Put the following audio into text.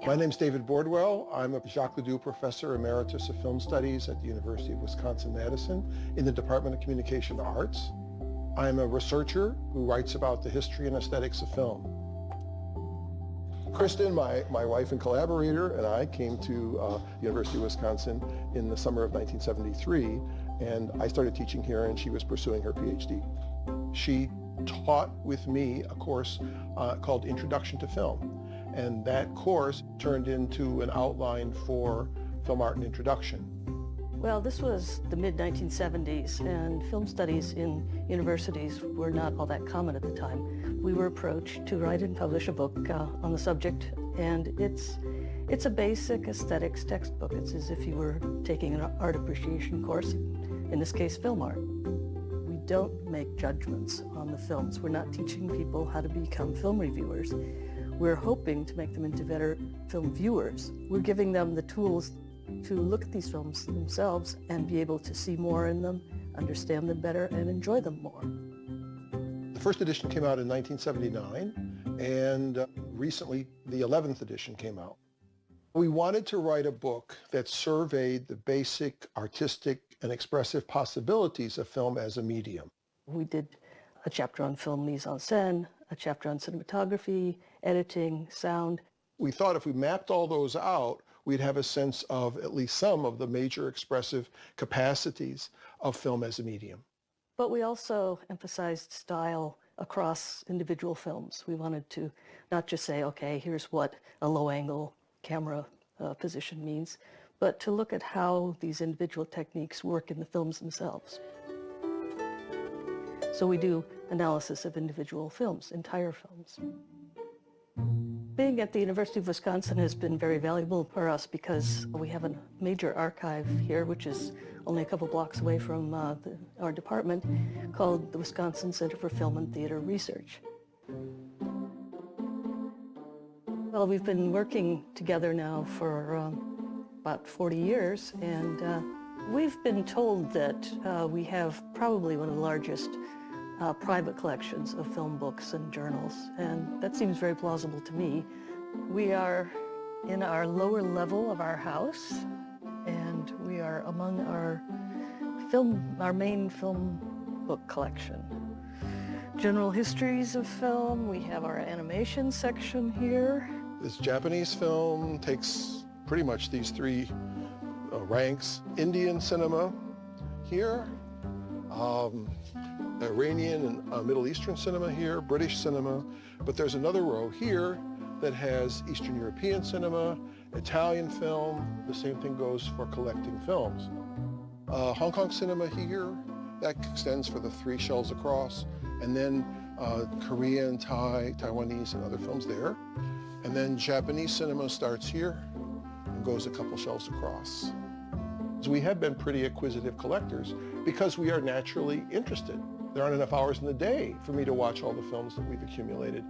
My name's David Bordwell. I'm a Jacques Ledoux Professor Emeritus of Film Studies at the University of Wisconsin-Madison in the Department of Communication Arts. I'm a researcher who writes about the history and aesthetics of film. Kristen, my wife and collaborator, and I came to the University of Wisconsin in the summer of 1973, and I started teaching here, and she was pursuing her PhD. She taught with me a course called Introduction to Film, and that course turned into an outline for Film Art and Introduction. Well, this was the mid-1970s, and film studies in universities were not all that common at the time. We were approached to write and publish a book on the subject, and it's a basic aesthetics textbook. It's as if you were taking an art appreciation course, in this case, film art. We don't make judgments on the films. We're not teaching people how to become film reviewers. We're hoping to make them into better film viewers. We're giving them the tools to look at these films themselves and be able to see more in them, understand them better, and enjoy them more. The first edition came out in 1979, and recently the 11th edition came out. We wanted to write a book that surveyed the basic artistic and expressive possibilities of film as a medium. We did a chapter on film mise-en-scène, a chapter on cinematography, editing, sound. We thought if we mapped all those out, we'd have a sense of at least some of the major expressive capacities of film as a medium. But we also emphasized style across individual films. We wanted to not just say, okay, here's what a low-angle camera position means, but to look at how these individual techniques work in the films themselves. So we do analysis of individual films, entire films. Being at the University of Wisconsin has been very valuable for us because we have a major archive here, which is only a couple blocks away from our department, called the Wisconsin Center for Film and Theater Research. Well, we've been working together now for about 40 years, and we've been told that we have probably one of the largest private collections of film books and journals, and that seems very plausible to me. We are in our lower level of our house, and we are among our main film book collection. General histories of film, we have our animation section here. This Japanese film takes pretty much these three ranks. Indian cinema here, Iranian and Middle Eastern cinema here, British cinema, but there's another row here that has Eastern European cinema, Italian film. The same thing goes for collecting films. Hong Kong cinema here, that extends for the three shelves across, and then Korean, Thai, Taiwanese, and other films there. And then Japanese cinema starts here and goes a couple shelves across. So we have been pretty acquisitive collectors because we are naturally interested. There aren't enough hours in the day for me to watch all the films that we've accumulated.